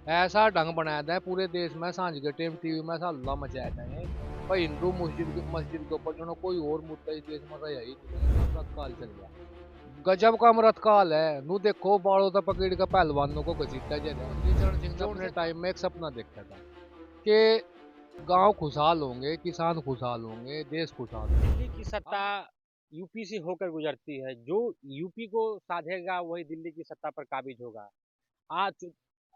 ऐसा ढंग बनाया था पूरे देश में सांझ के टाइम टीवी में ऐसा हल्ला मचाया था भाई हिंदू मस्जिद के ऊपर जो कोई और मुद्दा इस देश में रहा ही नहीं। अमृत काल चल गया, गजब का अमृत काल है। नू देखो बालों तक पकड़ के पहलवानों को घसीटता जा रहा है। चरण सिंह ने अपने टाइम में एक सपना देखा था कि गांव खुशहाल होंगे, किसान खुशहाल होंगे, देश खुशहाल होंगे। दिल्ली की सत्ता यूपी से होकर गुजरती है। जो यूपी को साधेगा वही दिल्ली की सत्ता पर काबिज होगा। आज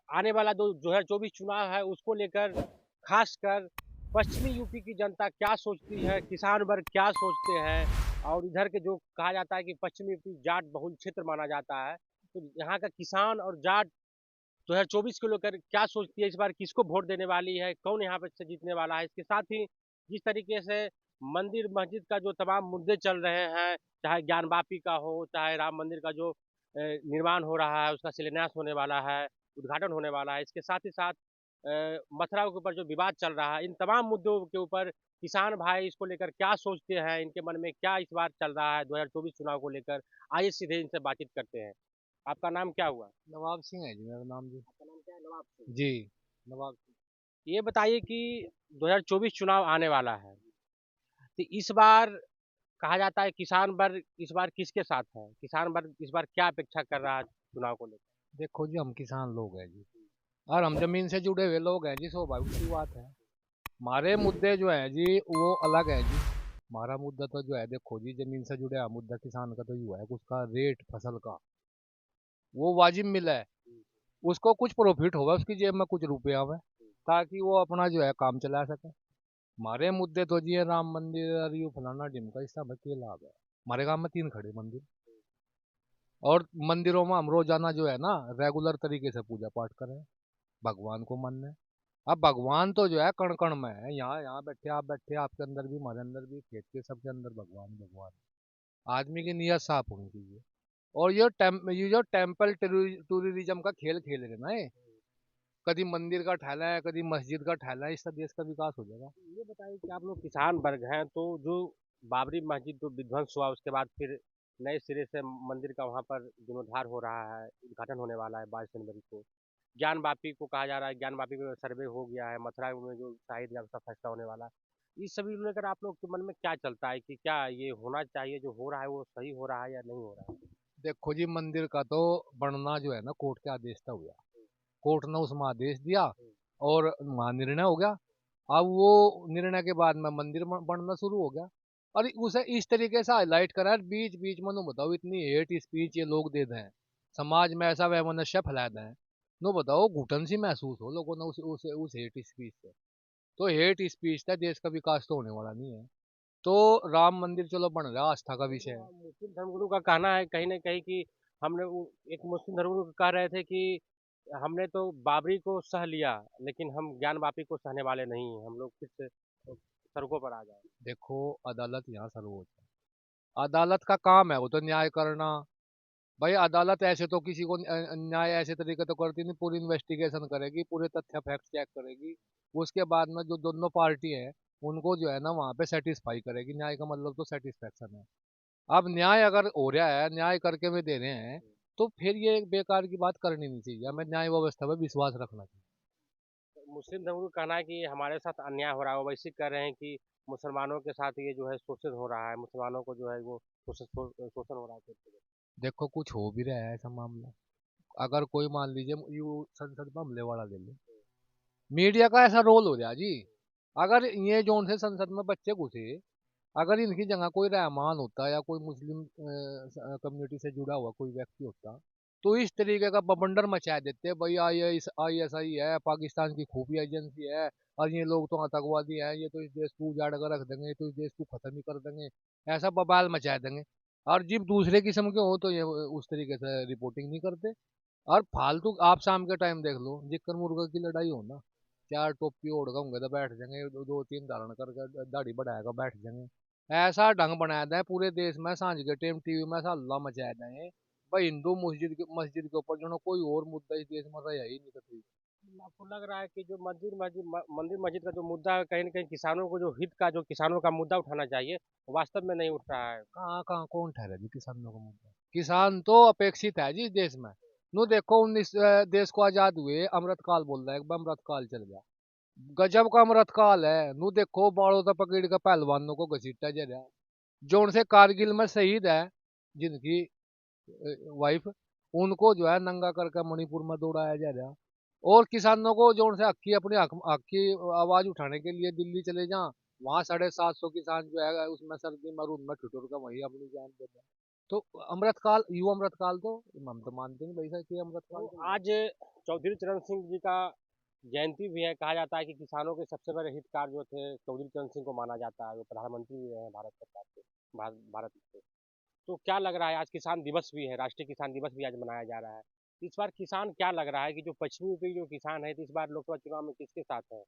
आने वाला 2024 चुनाव है, उसको लेकर खासकर पश्चिमी यूपी की जनता क्या सोचती है, किसान वर्ग क्या सोचते हैं, और इधर के जो कहा जाता है कि पश्चिमी यूपी जाट बहुल क्षेत्र माना जाता है, तो यहाँ का किसान और जाट 2024 को लेकर क्या सोचती है, इस बार किसको वोट देने वाली है, कौन यहाँ पे से जीतने वाला है। इसके साथ ही जिस तरीके से मंदिर मस्जिद का जो तमाम मुद्दे चल रहे हैं, चाहे ज्ञान वापी का हो, चाहे राम मंदिर का जो निर्माण हो रहा है, उसका शिलान्यास होने वाला है, उद्घाटन होने वाला है। इसके साथ ही साथ मथुरा के ऊपर जो विवाद चल रहा है, इन तमाम मुद्दों के ऊपर किसान भाई इसको लेकर क्या सोचते हैं, इनके मन में क्या इस बार चल रहा है 2024 चुनाव को लेकर, आइए सीधे इनसे बातचीत करते हैं। आपका नाम क्या हुआ? नवाब सिंह है जी मेरा नाम जी। आपका नाम क्या है? नवाब सिंह। जी नवाब सिंह। ये बताइए कि 2024 चुनाव आने वाला है, तो इस बार कहा जाता है किसान वर्ग इस बार किसके साथ है? किसान वर्ग इस बार क्या अपेक्षा कर रहा है चुनाव को लेकर? देखो जी हम किसान लोग हैं जी, और हम जमीन से जुड़े हुए लोग हैं जी, स्वाभाविक सी बात है। हमारे मुद्दे जो है जी वो अलग है जी। हमारा मुद्दा तो जो है, देखो जी, जमीन से जुड़े मुद्दा किसान का तो ये है कि उसका रेट फसल का वो वाजिब मिला है, उसको कुछ प्रॉफिट होगा, उसकी जेब में कुछ रुपए आवे, ताकि वो अपना जो है काम चला सके। हमारे मुद्दे तो जी है राम मंदिर और यू फलाना ढिमका, इसका हमें क्या लाभ है। हमारे गांव में 3 खड़े मंदिर, और मंदिरों में हम रोजाना जो है ना रेगुलर तरीके से पूजा पाठ करें, भगवान को मानने। अब भगवान तो जो है कण कण में है, यहाँ यहाँ बैठे आप बैठे, आपके अंदर भी, हमारे अंदर भी, खेत के सबके अंदर भगवान भगवान है। आदमी की नीयत साफ होनी चाहिए। और ये जो टेम्पल टूरिज्म का खेल खेल रहे ना ये, कभी मंदिर का ठहला है, कभी मस्जिद का ठहला है, इससे देश का विकास हो जाएगा। ये बताइए कि आप लोग किसान वर्ग हैं, तो जो बाबरी मस्जिद जो विध्वंस हुआ, उसके बाद फिर नए सिरे से मंदिर का वहाँ पर जीर्णोद्धार हो रहा है, उद्घाटन होने वाला है 22 जनवरी को। ज्ञान वापी को कहा जा रहा है, ज्ञान वापी में सर्वे हो गया है, मथुरा में जो शहीद का उसका फैसला होने वाला है। इस सभी को लेकर आप लोग के मन में क्या चलता है कि क्या ये होना चाहिए, जो हो रहा है वो सही हो रहा है या नहीं हो रहा है? देखो जी, मंदिर का तो बनना जो है ना कोर्ट के आदेश था हुआ। कोर्ट ने उसमें आदेश दिया और वहाँ निर्णय हो गया। अब वो निर्णय के बाद में मंदिर बनना शुरू हो गया। और उसे इस तरीके से हाईलाइट करा, बीच बीच में नु बताओ इतनी हेट स्पीच ये लोग दे दें, समाज में ऐसा वैमनस्य फैला दें। नो बताओ घुटन सी महसूस हो लोगों ने उस हेट स्पीच से। तो हेट स्पीच था, देश का विकास तो होने वाला नहीं है। तो राम मंदिर चलो बन रहा, आस्था का विषय है। मुस्लिम धर्मगुरु का कहना है कहीं ना कहीं कि एक मुस्लिम धर्मगुरु कह रहे थे कि हमने तो बाबरी को सह लिया, लेकिन हम ज्ञान वापी को सहने वाले नहीं हैं। हम लोग फिर से सड़कों पर आ जाए। देखो, अदालत यहाँ सर्वोच्च है, अदालत का काम है वो तो न्याय करना। भाई अदालत ऐसे तो किसी को न्याय ऐसे तरीके तो करती नहीं, पूरी इन्वेस्टिगेशन करेगी, पूरे तथ्य फैक्ट चेक करेगी। उसके बाद में जो दोनों पार्टी है उनको जो है ना वहाँ पे सेटिस्फाई करेगी। न्याय का मतलब तो सेटिस्फेक्शन है। अब न्याय अगर हो रहा है, न्याय करके में दे रहे हैं, तो फिर ये बेकार की बात करनी नहीं चाहिए। हमें न्याय व्यवस्था पर विश्वास रखना चाहिए। मुस्लिम धर्मगुरु का कहना है कि हमारे साथ अन्याय हो रहा है, वो वैसे कह रहे हैं कि मुसलमानों के साथ ये जो है शोषण हो रहा है, मुसलमानों को जो है वो शोषण हो रहा है। देखो कुछ हो भी रहा है ऐसा मामला, अगर कोई मान लीजिए यू संसद में हमले वाला ले ले, मीडिया का ऐसा रोल हो रहा जी। अगर ये जोन से संसद में बच्चे घुसे, अगर इनकी जगह कोई रहमान होता या कोई मुस्लिम कम्युनिटी से जुड़ा हुआ कोई व्यक्ति होता, तो इस तरीके का बवंडर मचा देते भाई। ISI है, पाकिस्तान की खुफिया एजेंसी है, और ये लोग तो आतंकवादी हैं, ये तो इस देश को उजाड़ कर रख देंगे, तो इस देश को खत्म ही कर देंगे, ऐसा बवाल मचा देंगे। और जब दूसरे किस्म के हो तो ये उस तरीके से रिपोर्टिंग नहीं करते। और फालतू आप शाम के टाइम देख लो, जिक्कर मुर्गा की लड़ाई हो ना, चार टोपी ओढ़ के होंगे तो बैठ जाएंगे, दो तीन धारण करके दाढ़ी बढ़ाएगा बैठ जाएंगे। ऐसा ढंग बनाया था पूरे देश में सांझ के टाइम टीवी में ऐसा हल्ला मचाया था भाई हिंदू मस्जिद के ऊपर जो ना कोई और मुद्दा इस देश में रहा ही नहीं था। आपको लग रहा है कि जो मंदिर मस्जिद का जो मुद्दा है, कहीं ना कहीं किसानों को जो हित का जो किसानों का मुद्दा उठाना चाहिए, वो वास्तव में नहीं उठ रहा है। कहाँ कहाँ कौन ठहरा जी किसानों का मुद्दा? किसान तो अपेक्षित है जी इस देश में। नु देखो 19 देश को आजाद हुए अमृत काल बोल रहा है, एक अमृत काल चल गया। गजब का अमृत काल है। नु देखो बालों तो पकड़ के पहलवानों को घसीटा जा रहा, जो उनसे कारगिल में शहीद है, जिनकी वाइफ, उनको जो है नंगा करके मणिपुर में दौड़ाया जा रहा। और किसानों को जो उनसे हक की अपने हक की आवाज उठाने के लिए दिल्ली चले जा, वहां 750 किसान जो है उसमें सर्दी में रूम में ठिठुर कर वही अपनी जान दे रहे हैं। तो अमृत काल, यू अमृत काल तो हम तो मानते नहीं भाई साहब कि अमृत काल तो तो आज चौधरी चरण सिंह जी का जयंती भी है। कहा जाता है कि किसानों के सबसे बड़े हितकार जो थे चौधरी चरण सिंह को माना जाता है, वो प्रधानमंत्री भी रहे हैं भारत सरकार के, भारत के। तो क्या लग रहा है, आज किसान दिवस भी है, राष्ट्रीय किसान दिवस भी आज मनाया जा रहा है। इस बार किसान क्या लग रहा है कि जो पश्चिमी यूपी जो किसान है, तो इस बार लोकसभा चुनाव में किसके साथ है?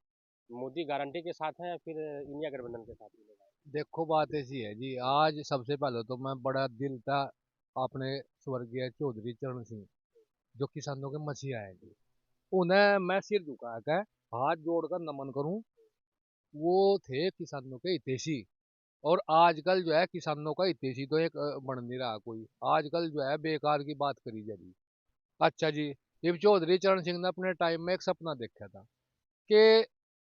मोदी गारंटी के साथ है या फिर इंडिया गठबंधन के साथ मिलेगा? देखो बात ऐसी है जी, आज सबसे पहले तो मैं बड़ा दिल था अपने स्वर्गीय चौधरी चरण सिंह, जो किसानों के मसीहा है जी, उन्हें मैं सिर झुका के हाथ जोड़कर नमन करूं। वो थे किसानों के हितैषी। और आजकल जो है किसानों का हितैषी तो एक बन नहीं रहा कोई, आजकल जो है बेकार की बात करी जा रही। अच्छा जी, ये चौधरी चरण सिंह ने अपने टाइम में एक सपना देखा था कि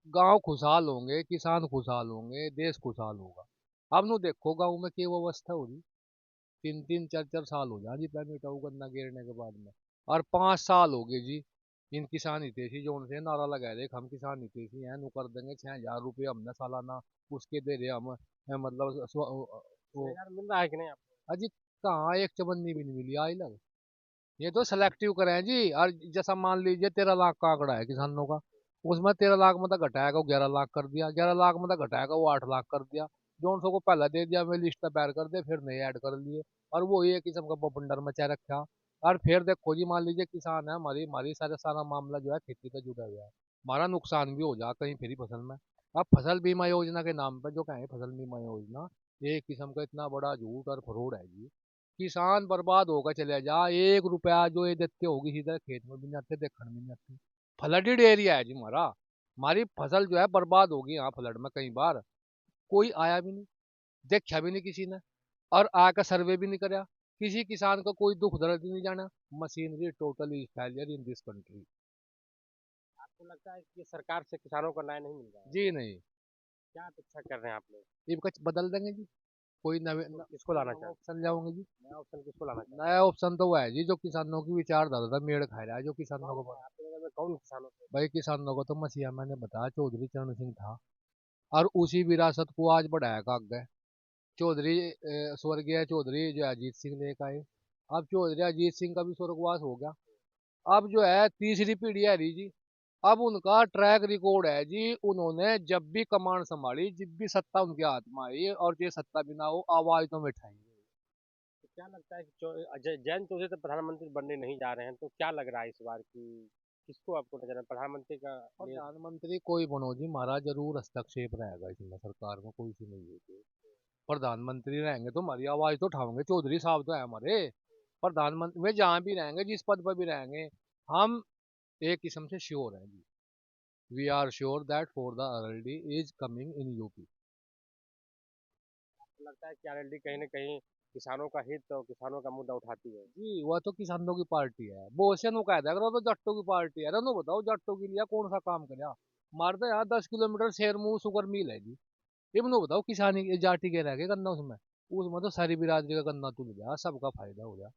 गांव खुशहाल होंगे, किसान खुशहाल होंगे, देश खुशहाल होगा। अब नु देखो गांव में क्या अवस्था हो रही। 3-3 4-4 साल हो गया जी पेमेंट आऊ गन्ना गिरने के बाद में, और 5 साल हो गए जी इन किसान हितैषी जो उनसे नारा लगा रहे कि हम किसान हितैषी हैं, नु कर देंगे 6,000 रुपये हमने सालाना, उसके दे रहे हम मतलब वो 6,000 मिल रहा है कि नहीं आपको? अजी कहाँ एक चवन्नी भी नहीं मिली आज लग। ये तो सेलेक्टिव करे हैं जी। और जैसा मान लीजिए 13 लाख का आंकड़ा है किसानों का, उसमें 13 लाख में तो घटाएगा वो 11 लाख कर दिया, 11 लाख में तो घटाएगा वो 8 लाख कर दिया। जो उनको पहले दे दिया मैं लिस्ट तैयार कर दे, फिर नए ऐड कर लिए, और वो एक किस्म का बवंडर मचा रखा। और फिर देखो जी, मान लीजिए किसान है, हमारी हमारी सारा सारा मामला जो है खेती से जुड़ा हुआ है, हमारा नुकसान भी हो जाए कहीं फिर फसल में। अब फसल बीमा योजना के नाम पर जो कहें फसल बीमा योजना, ये एक किस्म का इतना बड़ा झूठ और फ्रॉड है जी। किसान बर्बाद होकर चले जा, 1 रुपया जो ये देते होगी सीधा खेत में भी नहीं आते, देखने में नहीं आते। फ्लडेड एरिया है जी हमारा, हमारी फसल जो है बर्बाद होगी यहाँ फ्लड में कई बार, कोई आया भी नहीं, देखा भी नहीं किसी ने, और आकर सर्वे भी नहीं कराया। किसी किसान का कोई दुख दर्द ही नहीं जाना। Machinery totally failure in this country. आपको लगता है कि ये सरकार से किसानों को न्याय नहीं मिल रहा है? जी नहीं। क्या अपेक्षा कर रहे हैं आप लोग? ये कुछ बदल देंगे जी, कोई नवे किसको किसको लाना चाहते ऑप्शन जाओगे जी। हैं? नया ऑप्शन किसको लाना चाहते नया ऑप्शन तो वो है जी जो किसानों की विचारधारा था मेड़ खा रहा है, जो हैं? किसानों कौन को, है आपके नज़र में, कौन किसानों को? भाई किसानों को तो मसीहा मैंने बताया चौधरी चरण सिंह था, और उसी विरासत को आज बढ़ाया आगे चौधरी स्वर्गीय चौधरी जो अजीत सिंह लेकर आए। अब चौधरी अजीत सिंह का भी स्वर्गवास हो गया। अब जो है तीसरी पीढ़ी है रही जी। अब उनका ट्रैक रिकॉर्ड है जी, उन्होंने जब भी कमान संभाली, जब भी सत्ता उनके हाथ में आई, और ये सत्ता बिना हो आवाज तो मिठाई। तो क्या लगता है कि जयंत चौधरी तो प्रधानमंत्री बनने नहीं जा रहे हैं, तो क्या लग रहा है इस बार की किसको आपको नजर है प्रधानमंत्री का ये? प्रधानमंत्री कोई बनो जी, हमारा जरूर हस्तक्षेप रहेगा इसमें, सरकार में कोई सी नहीं है। प्रधानमंत्री रहेंगे तो हमारी आवाज तो उठाओगे, चौधरी साहब तो है हमारे प्रधानमंत्री, वे जहाँ भी रहेंगे जिस पद पर भी रहेंगे, हम एक किस्म से श्योर हैं जी। We are sure that for the RLD is coming in UP. आपको लगता है कि आरएलडी कहीं ना कहीं किसानों का हित और किसानों का मुद्दा उठाती है? जी वह तो किसानों की पार्टी है, बोसियन वो कहता है अगर वो तो जट्टों की पार्टी है। रनो बताओ जट्टों के लिए कौन सा काम करे। मार दो यहाँ 10 किलोमीटर शेरमुंह शुगर मिल है जी, ये मनो बताओ किसानी जाति के रह गए गन्ना उसमें, उसमें तो सारी बिरादरी का गन्ना तुल गया, सबका फायदा हो गया।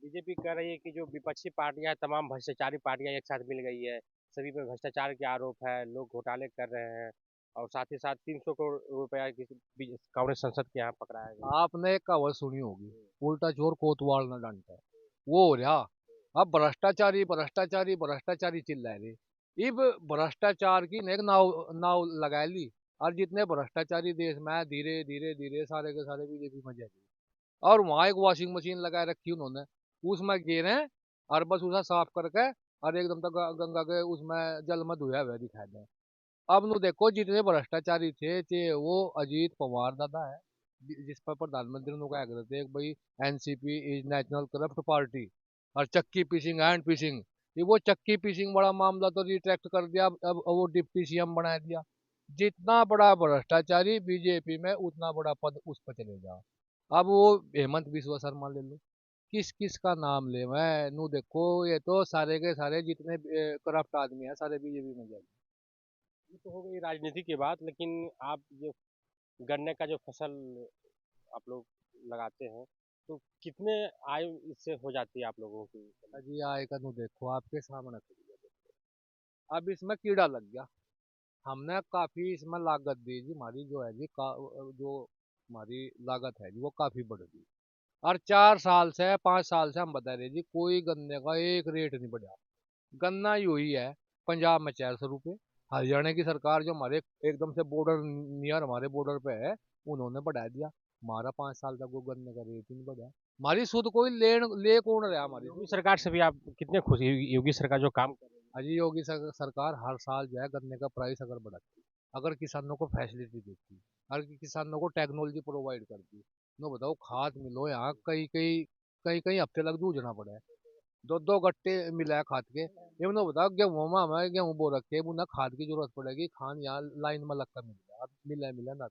बीजेपी कह रही है कि जो विपक्षी पार्टियां तमाम भ्रष्टाचारी पार्टियां एक साथ मिल गई है, सभी पे भ्रष्टाचार के आरोप है, लोग घोटाले कर रहे हैं, और साथ ही साथ 300 करोड़ रुपया कांग्रेस संसद के यहाँ पकड़ाया गया। आपने एक कहावत सुनी होगी, उल्टा चोर कोतवाल न डांटा है, वो हो रहा। अब भ्रष्टाचारी भ्रष्टाचारी भ्रष्टाचारी चिल्ला रहे। इब भ्रष्टाचार की ने एक नाव नाव लगा ली, और जितने भ्रष्टाचारी देश में है, धीरे धीरे धीरे सारे के सारे बीजेपी में जाएगी। और वहां एक वॉशिंग मशीन लगा रखी उन्होंने, उसमें गिरे, और बस उसे साफ करके, और एकदम तक गंगा के उसमें जल में धोया हुआ दिखाई दे। अब नु देखो जितने भ्रष्टाचारी थे, चाहे वो अजीत पवार दादा है, जिस पर प्रधानमंत्री ने कहा करते थे कि भाई NCP is national corrupt party, और चक्की पिसिंग एंड पिसिंग, ये वो चक्की पिसिंग बड़ा मामला तो रिट्रैक्ट कर दिया, अब वो डिप्टी सीएम बना दिया। जितना बड़ा भ्रष्टाचारी बीजेपी में, उतना बड़ा पद उस पर चले जाओ। अब वो हेमंत बिस्वा शर्मा ले लो, किस किस का नाम ले मैं नू देखो, ये तो सारे के सारे जितने करप्ट आदमी है सारे बीजेपी में जाएंगे। ये तो हो गई राजनीति की बात, लेकिन आप जो गन्ने का जो फसल आप लोग लगाते हैं, तो कितने आय इससे हो जाती है आप लोगों की? अजी आए का नू देखो आपके सामने खड़ी है। अब इसमें कीड़ा लग गया, हमने काफी इसमें लागत दी जी, हमारी जो है जी जो हमारी लागत है जी वो काफी बढ़ गई। और 4 साल से 5 साल से हम बता रहे जी कोई गन्ने का एक रेट नहीं बढ़ा। गन्ना ही हुई है पंजाब में 400 रुपये, हरियाणा की सरकार जो हमारे एकदम से बॉर्डर नियर हमारे बॉर्डर पे है उन्होंने बढ़ा दिया। हमारा 5 साल तक वो गन्ने का रेट ही नहीं बढ़ा। हमारी सुध कोई ले कौन रहा हमारी योगी सुध। सरकार से भी आप कितने खुश हैं? योगी सरकार जो काम कर रही है? अजी योगी सरकार हर साल जो है गन्ने का प्राइस अगर बढ़ाती, अगर किसानों को फैसिलिटी देती, अगर किसानों को टेक्नोलॉजी प्रोवाइड करती, नो बताओ खाद मिलो यहाँ कई कई कई कई हफ्ते लग जूझना पड़ा है। दो दो गट्टे मिला है खाद के, ये नो बताओ गेहूँ में हमें गेहूँ बो रखे है ना, खाद की जरूरत पड़ेगी, खान यहाँ लाइन में लगकर मिल रहा है, अब मिला मिला ना।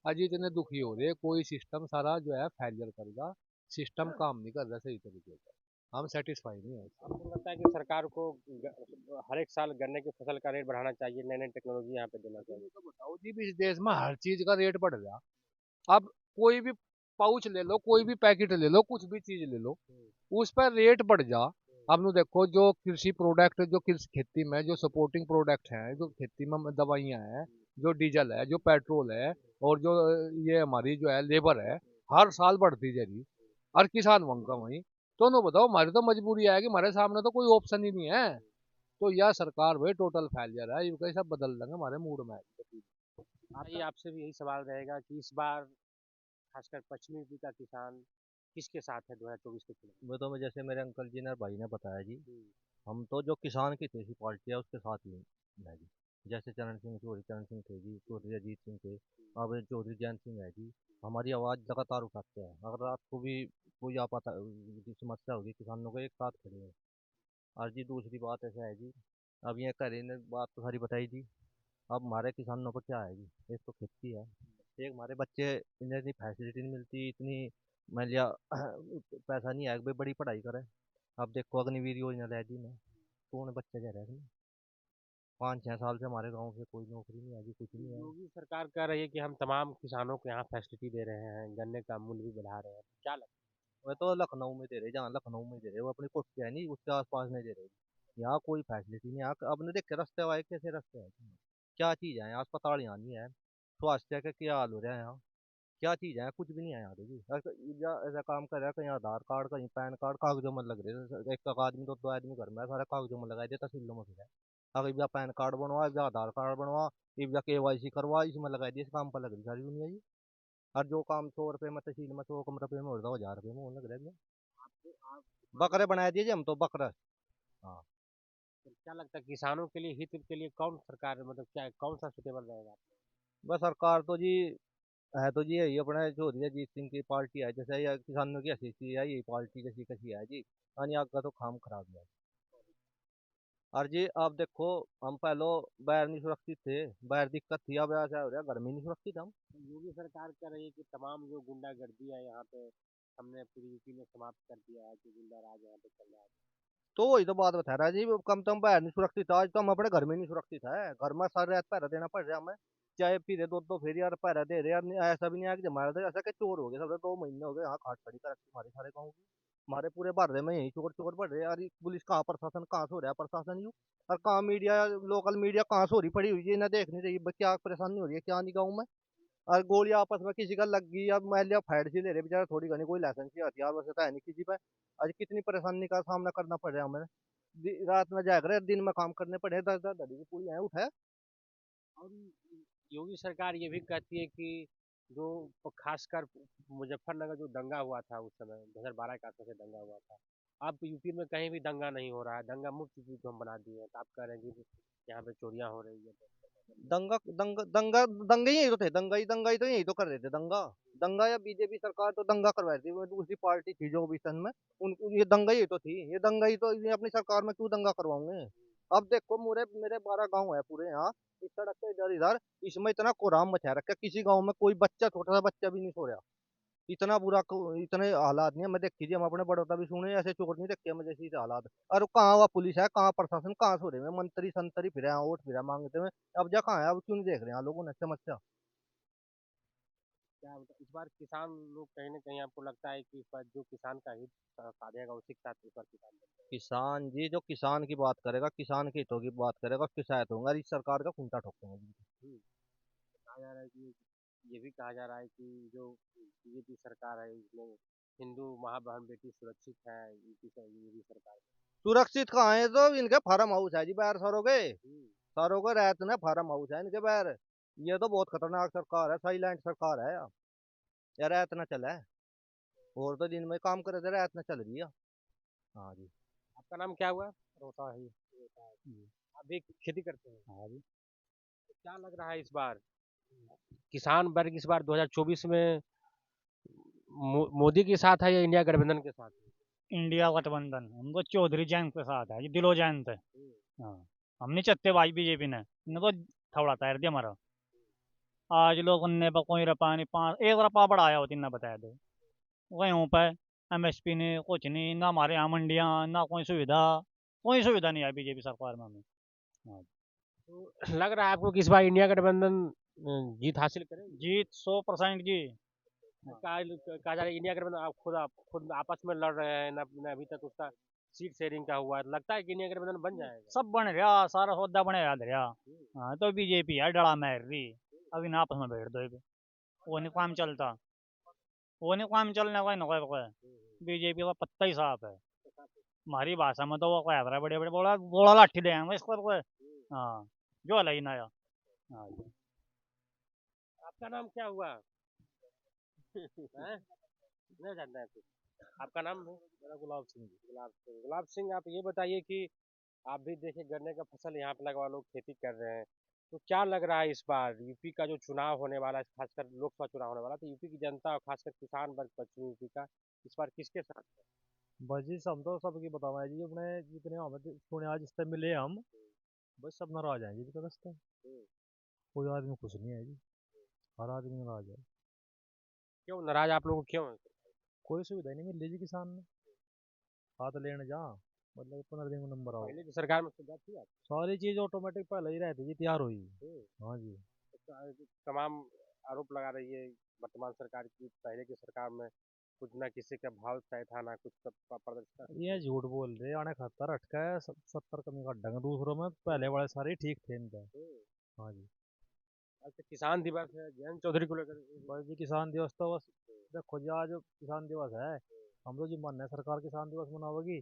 आज इतने दुखी हो रहे, कोई सिस्टम सारा जो है फेलियर करेगा, सिस्टम काम नहीं कर रहा सही तरीके से, हम सेटिस्फाई नहीं है इससे। आपको लगता है कि सरकार को हर एक साल गन्ने की फसल का रेट बढ़ाना चाहिए, नई नई टेक्नोलॉजी यहाँ पे देना अभी चाहिए? ये तो बताओ जी भी इस देश में हर चीज का रेट बढ़ गया। अब कोई भी पाउच ले लो, कोई भी पैकेट ले लो, कुछ भी चीज ले लो, उस पर रेट बढ़ जा। अब नु देखो जो कृषि प्रोडक्ट जो कृषि खेती में जो सपोर्टिंग प्रोडक्ट हैं, जो खेती में दवाइयाँ हैं, जो डीजल है, जो पेट्रोल है, और जो ये हमारी जो है लेबर है, हर साल बढ़ती जा रही। और किसान वंगा वही, तो नो बताओ हमारी तो मजबूरी है कि हमारे सामने तो कोई ऑप्शन ही नहीं है। तो यह सरकार भाई टोटल फेलियर है, ये कैसा बदल देंगे हमारे मूड में। आइए, आपसे भी यही सवाल रहेगा कि इस बार खासकर पश्चिमी यूपी का किसान किसके साथ है 2024 के चुनाव वो तो मैं जैसे मेरे अंकल जी ने भाई ने बताया जी, में? हम तो जो किसान की थी पार्टी है उसके साथ ही है जी। जैसे चरण सिंह चौधरी चरण सिंह थे जी, चौधरी अजीत सिंह थे, अब चौधरी जयंत सिंह है जी। हमारी आवाज़ लगातार उठाते हैं, अगर रात को भी कोई आपात समस्या होगी किसानों को एक साथ खड़े हैं। और जी दूसरी बात ऐसा है जी, अब ये कह रही ने बात तो सारी बताई जी। अब हमारे किसानों को क्या है जी, एक तो खेती है, एक हमारे बच्चे, इन्हें इतनी फैसिलिटी नहीं मिलती, इतनी मान लिया पैसा नहीं है कि भाई बड़ी पढ़ाई करे। अब देखो अग्निवीर योजना ला दी ना, कौन बच्चे जा रहे हैं? 5-6 साल से हमारे गांव से कोई नौकरी नहीं है जी, कुछ नहीं है। योगी सरकार कह रही है कि हम तमाम किसानों को यहाँ फैसिलिटी दे रहे हैं, गन्ने का मूल्य भी बढ़ा रहे हैं, क्या लगता वह तो लखनऊ में दे रहे, जहाँ लखनऊ में दे रहे वो अपनी कोठी है नहीं उसके आसपास नहीं दे रहे। यहाँ कोई फैसिलिटी नहीं, यहाँ अब ने देख के रास्ते आए कैसे रास्ते हैं, क्या चीज़ है यहाँ? अस्पताल यहाँ नहीं है, स्वास्थ्य का क्या हाल हो रहा है यहाँ? क्या चीज़ है? कुछ भी नहीं है यहाँ पे जी। ऐसा ऐसा काम कर रहा है, कहीं आधार कार्ड कहीं पैन कार्ड कागजों में लग रहे हैं, एक एक आदमी तो दो आदमी घर में है, सारे कागजों में लगाई देता तहसीलों में फिर है। अगर या पैन कार्ड बनवा या आधार कार्ड बनवा या KYC करवा, इसमें लगाई दी, इस काम पर लग रही सारी दुनिया जी। और जो काम 100 रुपये में तहसील में 100 रुपये में हो रहा है 1000 रुपये में होने लग रहा है भैया। है? आप बकरे बना दिए जी हम तो, बकरा। हाँ। क्या लगता है किसानों के लिए, हित के लिए कौन सरकार, मतलब क्या कौन सा सुटेबल रहेगा? बस सरकार तो जी है तो जी यही अपने चौधरी अजीत सिंह की पार्टी है, जैसे ये किसानों की ऐसी सी है, यही पार्टी जैसी कैसी है जी। यानी आगे तो काम खराब है। और जी आप देखो, हम पहले बाहर नहीं सुरक्षित थे, बाहर दिक्कत थी, अब ऐसा हो रहा है घर में नहीं सुरक्षित हम। योगी सरकार कह रही है कि तमाम जो गुंडागर्दी है यहाँ पे, हमने पूरी यूपी में समाप्त कर दिया है, जो गुंडा राज यहाँ पे चल रहा है। तो वही तो बात बता रहा है जी, कम से कम बाहर नहीं सुरक्षित था, आज तो हम अपने घर में नहीं सुरक्षित है, घर में सारे रात पहरा देना पड़ रहा है हमें। चाहे फिर दो दो फेरी यार पहरा दे रहे यार, ऐसा भी नहीं है कि हमारा तो ऐसा कि चोर हो गए सब, 2 महीने हो गए यहाँ खाट खड़ी कर रखी हमारे सारे गाँव की। हमारे पूरे भारत में यही चोर चोर बढ़ रहे हैं यार, ये पुलिस कहाँ, प्रशासन कहाँ से हो रहा है, प्रशासन यूँ। और कहाँ मीडिया, लोकल मीडिया कहाँ से हो रही पड़ी हुई है, इन्हें देख नहीं रही क्या परेशानी हो रही है क्या नहीं गाँव में। और गोलियां आपस में किसी का लग गई, अब मान लिया फाइट से ले रहे बेचारा, थोड़ी घनी कोई लाइसेंस या हथियार वैसे तो है नहीं किसी पे। आज कितनी परेशानी का सामना करना पड़ रहा है हमें, रात में जाग रहे दिन में काम करने पड़े, 10-10 धड़ी की पूरी है उठे। और योगी सरकार ये भी कहती है कि जो खासकर मुजफ्फरनगर जो दंगा हुआ था उस समय 2012 के आसपास से दंगा हुआ था, अब यूपी में कहीं भी दंगा नहीं हो रहा है, दंगा मुक्त यूपी को हम बना दिए हैं, तो आप कह रहे हैं कि यहाँ पे चोरियां हो रही है? दंगा दंगा दंगा दंगे ही यही तो थे, दंगा ही तो यही तो कर रहे थे दंगा। दंगा या बीजेपी सरकार तो दंगा करवा रही थी, वो दूसरी पार्टी थी जो भी सन में, ये दंगा ही तो थी, ये दंगा ही तो, ये अपनी सरकार में क्यों दंगा करवाओगे? अब देखो मेरे मेरे 12 गांव है पूरे यहाँ, इस सड़क के इधर इधर, इसमें इतना कोहराम मचा रखा है, किसी गांव में कोई बच्चा, छोटा सा बच्चा भी नहीं सो रहा। इतना बुरा इतने हालात नहीं है। मैं देखी जी, हम अपने बड़ों का भी सुने, ऐसे चोर नहीं देखी हमें जैसे हालात। और कहाँ हुआ पुलिस है, कहाँ प्रशासन, कहाँ सो रहे हैं मंत्री संतरी फिर वोट फिर मांगते हुए। अब जा कहाँ है, अब क्यों नहीं देख रहे हैं लोगों ने समस्या। क्या इस बार किसान लोग कहीं ना कहीं आपको लगता है कि इस बार जो किसान का हित साधेगा उसी के साथ इस बार किसान बनेगा? किसान जी, जो किसान की बात करेगा, किसान के हितों की बात करेगा, उसकी सहायता होगा, इस सरकार का खूंटा ठोकेंगे जी। हम्म, कहा जा रहा है कि ये भी कहा जा रहा है कि जो बीजेपी सरकार है इसमें हिंदू माँ बहन बेटी सुरक्षित है, यूपी सरकार। सुरक्षित कहाँ है, तो इनके फार्म हाउस है जी बाहर सरों के। हम्म, सरों के रहत ने फार्म हाउस है इनके बाहर। ये तो बहुत खतरनाक सरकार है, साइलेंट सरकार है यार, रहत ना चले। और तो दिन में काम करे थे, रहत ना चल रही है। हाँ जी। आपका नाम क्या हुआ? रोता है जी। आप भी खेती करते हैं? हाँ जी। तो क्या लग रहा है इस बार किसान वर्ग इस बार 2024 में मोदी के साथ है या इंडिया गठबंधन के साथ है? इंडिया गठबंधन हम तो चौधरी जैन के साथ है जी, दिलो जैन थे। हम्म, हाँ, हम नहीं चत्ते भाई बीजेपी ने, इन्हें तो थोड़ा तैर दिया हमारा। आज लोग ने कोई रपा नहीं, 1 रुपया बढ़ाया होती ना बता दो। वहीं पे एमएसपी ने कुछ नहीं, ना हमारे यहाँ मंडियाँ, ना कोई सुविधा नहीं है बीजेपी सरकार में हमें। हाँ, तो लग रहा है आपको कि इस बार इंडिया गठबंधन जीत हासिल करेगी? जीत 100% जी। हाँ, कहा जा रहा है इंडिया गठबंधन आप खुद आपस में लड़ रहे हैं ना, ना अभी तक उसका सीट शेयरिंग का हुआ है। लगता है कि इंडिया गठबंधन बन जाएगा? सब बन रहा, सारा सौदा बने रहा। हम्म, हाँ, तो बीजेपी है डड़ा मार रही। अभी ना आपस में बैठ दो इधर। वो नहीं काम चलता, वो नहीं काम चलने का ना कोई। बीजेपी का पत्ता ही साफ है। हमारी भाषा में तो वो कह रहा है, बड़े बड़े बोला बोला लाठी दे हम इसको कोई। हाँ, जो है नया। हाँ जी। आपका नाम क्या हुआ? हैं? नहीं जानता है कुछ। आपका नाम है? मेरा गुलाब सिंह जी। गुलाब सिंह। गुलाब सिंह, आप ये बताइए कि आप भी देखिए गन्ने का फसल यहाँ पे लगा लोग खेती कर रहे हैं, तो क्या लग रहा है इस बार यूपी का जो चुनाव होने वाला है, खासकर लोकसभा चुनाव होने वाला है, तो यूपी की जनता और खासकर किसान वर्ग पश्चिमी यूपी का इस बार किसके साथ है? बस जी हम तो सबकी बतावा जी, अपने जितने हमें सुने आज इस मिले हम, बस सब नाराज हैं जी इसके रास्ते। हम्म, कोई आदमी खुश नहीं है जी, हर आदमी नाराज है। क्यों नाराज आप लोग क्यों हैं? कोई सुविधा ही नहीं मिल रही जी किसान ने, हाथ लेने जा मतलब 15 दिन में नंबर आओ। पहले की सरकार में सुविधा थी आप? सारी चीज ऑटोमेटिक पहले ही रहती जी, तैयार हुई। हम्म, हाँ जी। तमाम आरोप लगा रही है वर्तमान सरकार की, पहले की सरकार में कुछ ना किसी का भाव तय था ना कुछ प्रदर्शन। ये झूठ बोल रहे, आने 71 अटका है, 70 कमी का ढंग दूसरों में, पहले वाले सारे ठीक थे इनका। हाँ जी। आज तो किसान दिवस है, जयंत चौधरी को लेकर। बस जी किसान दिवस तो बस, देखो जी आज किसान दिवस है, हम तो जी मन है सरकार किसान दिवस मनावेगी।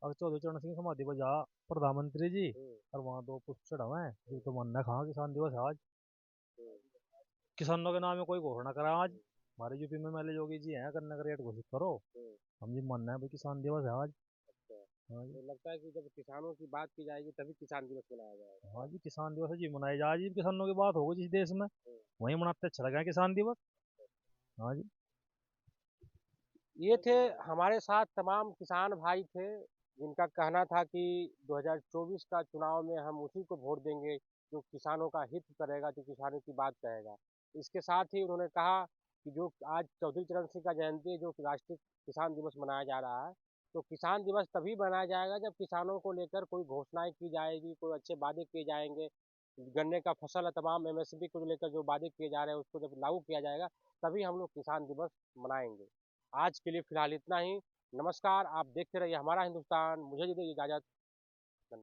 अब चौधरी चरण सिंह समाधि पर जा प्रधानमंत्री जी, और वहाँ 2 पुष्प चढ़ावे हैं जी, तो मन है कहाँ किसान दिवस है आज। किसानों के नाम में कोई घोषणा करा आज, हमारे यूपी में एमएलए योगी जी हैं, गन्ने का रेट घोषित करो। हम जी मन है भाई किसान दिवस है आज। हाँ जी। तो लगता है कि जब किसानों की बात की जाएगी तभी किसान दिवस मनाया जाएगा। हाँ जी, किसान दिवस है जी, मनाई जा जी, किसानों की बात होगी जिस देश में, वहीं मनाते अच्छा लगा है किसान दिवस। हाँ जी। ये थे हमारे साथ तमाम किसान भाई थे जिनका कहना था कि 2024 का चुनाव में हम उसी को वोट देंगे जो किसानों का हित करेगा, जो किसानों की बात कहेगा। इसके साथ ही उन्होंने कहा कि जो आज चौधरी चरण सिंह का जयंती है, जो राष्ट्रीय किसान दिवस मनाया जा रहा है, तो किसान दिवस तभी मनाया जाएगा जब किसानों को लेकर कोई घोषणाएं की जाएगी, कोई अच्छे वादे किए जाएंगे, गन्ने का फसल है, तमाम एमएसपी को लेकर जो वादे किए जा रहे हैं उसको जब लागू किया जाएगा तभी हम लोग किसान दिवस मनाएंगे। आज के लिए फिलहाल इतना ही। नमस्कार, आप देखते रहिए हमारा हिंदुस्तान। मुझे दीजिए इजाजत।